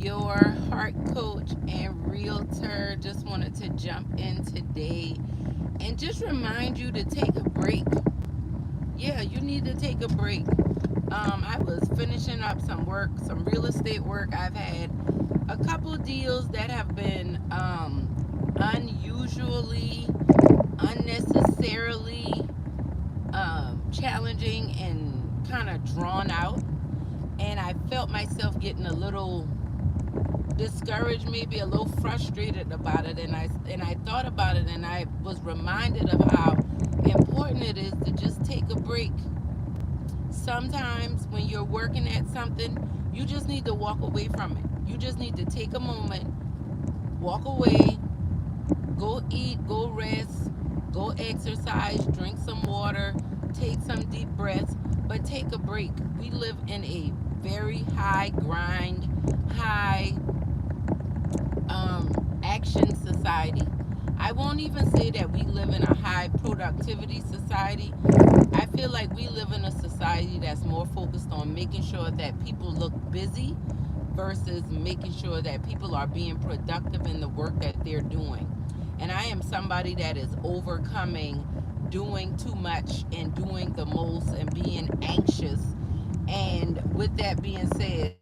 your heart coach and realtor. Just wanted to jump in today and just remind you to take a break. Yeah, you need to take a break. I was finishing up some work, some real estate work. I've had a couple deals that have been unusually, unnecessarily challenging and kind of drawn out. And I felt myself getting a little discouraged, maybe a little frustrated about it. And I thought about it, and I was reminded of how important it is to just take a break. Sometimes when you're working at something, you just need to walk away from it. You just need to take a moment, walk away, go eat, go rest, go exercise, drink some water, take some deep breaths, but take a break. We live in a very high grind, high action society. I won't even say that we live in a high productivity society. I feel like we live in a society that's more focused on making sure that people look busy versus making sure that people are being productive in the work that they're doing. And I am somebody that is overcoming doing too much and doing the most and being anxious. And with that being said,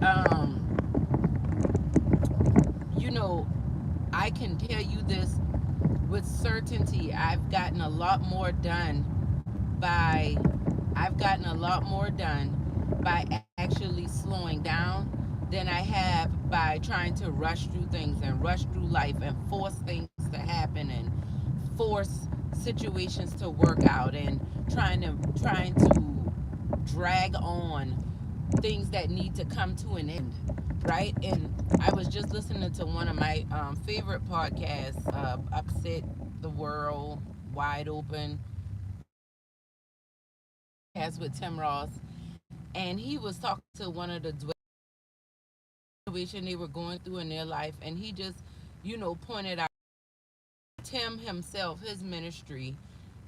um, you know, I can tell you this with certainty. By I've gotten a lot more done by actually slowing down than I have by trying to rush through things and rush through life and force things to happen and force situations to work out and trying to drag on things that need to come to an end, right? And I was just listening to one of my favorite podcasts, Upset the World Wide Open, has with Tim Ross, and he was talking to one of the situation they were going through in their life, and he just, pointed out Tim himself, his ministry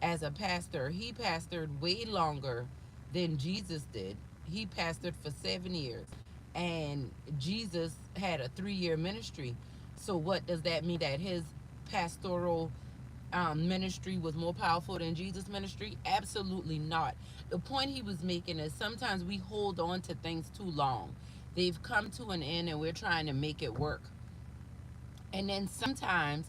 as a pastor, he pastored way longer than Jesus did. He pastored for 7 years, and Jesus had a 3 year ministry. So, what does that mean? That his pastoral ministry was more powerful than Jesus' ministry? Absolutely not. The point he was making is sometimes we hold on to things too long. They've come to an end and we're trying to make it work. And then sometimes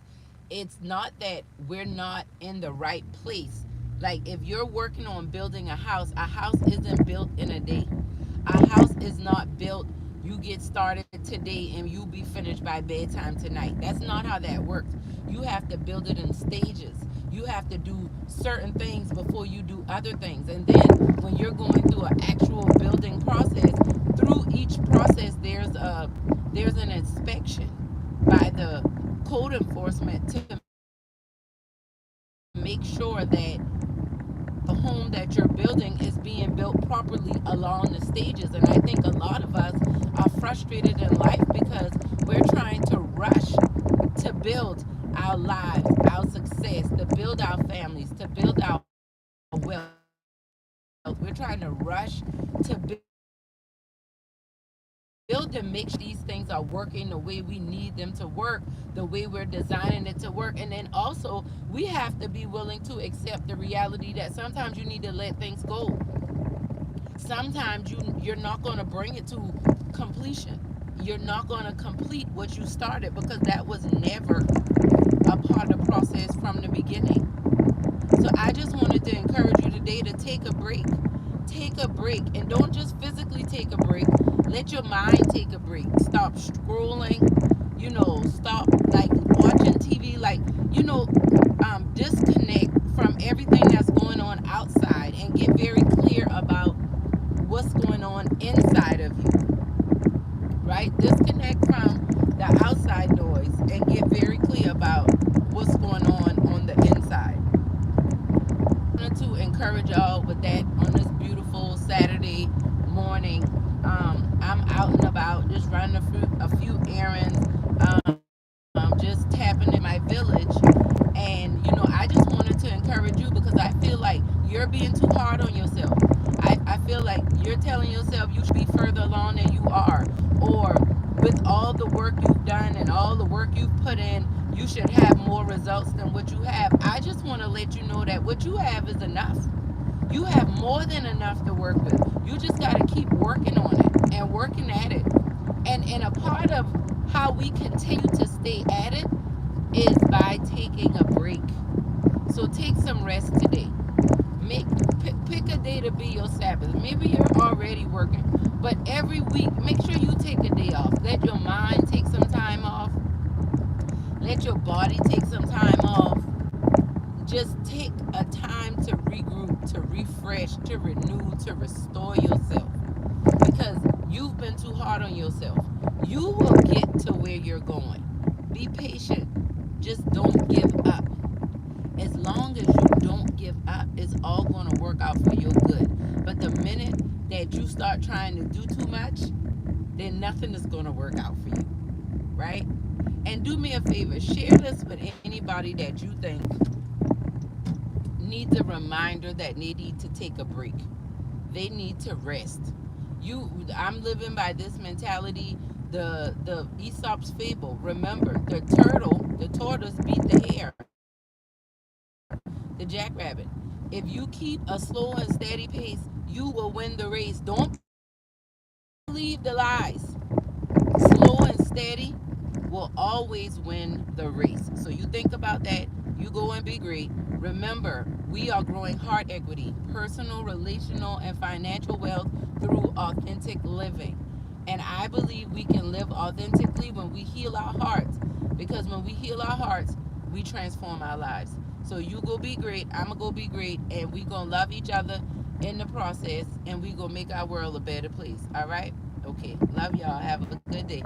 it's not that we're not in the right place. Like if you're working on building a house isn't built in a day. A house is not built, you get started today and you'll be finished by bedtime tonight. That's not how that works. You have to build it in stages. You have to do certain things before you do other things. And then when you're going through an actual building process, through each process there's an inspection by the code enforcement to make sure that the home that you're building is being built properly along the stages. And I think a lot of us are frustrated in life because we're trying to rush to build our lives, our success, to build our families, to build our wealth. We're trying to rush to build and make sure these things are working the way we need them to work, the way we're designing it to work. And then also, we have to be willing to accept the reality that sometimes you need to let things go. Sometimes you're not going to bring it to completion. You're not going to complete what you started because that was never a part of the process from the beginning. So I just wanted to encourage you today to take a break. Take a break, and don't just physically take a break. Let your mind take a break. Stop scrolling, stop like watching TV, disconnect from everything that's going on outside and get very clear about what's going on inside of you, right? Disconnect from the outside noise and get very clear about what's going on the inside. I wanted to encourage y'all with that on this beautiful Saturday morning. I'm out and about, just running a few errands, just tapping in my village. And, I just wanted to encourage you because I feel like you're being too hard on yourself. I feel like you're telling yourself you should be further along than you are. you've put in, you should have more results than what you have. I just want to let you know that what you have is enough. You have more than enough to work with. You just got to keep working on it and working at it. And a part of how we continue to stay at it is by taking a break. So take some rest today. Make pick a day to be your Sabbath. Maybe you're already working, but every week make sure you take a day off. Let your mind take some time off. Let your body take some time off. Just take a time to regroup, to refresh, to renew, to restore yourself. Because you've been too hard on yourself. You will get to where you're going. Be patient. Just don't give up. As long as you don't give up, it's all going to work out for your good. But the minute that you start trying to do too much, then nothing is going to work out for you, right? And do me a favor, share this with anybody that you think needs a reminder that they need to take a break. They need to rest. I'm living by this mentality. The Aesop's fable. Remember, the tortoise beat the hare, the jackrabbit. If you keep a slow and steady pace, you will win the race. Don't believe the lies. Slow and steady will always win the race. So you think about that. You go and be great. Remember, we are growing heart equity, personal, relational, and financial wealth through authentic living. And I believe we can live authentically when we heal our hearts. Because when we heal our hearts, we transform our lives. So you go be great, I'm going to go be great, and we going to love each other in the process, and we going to make our world a better place. All right? Okay. Love y'all. Have a good day.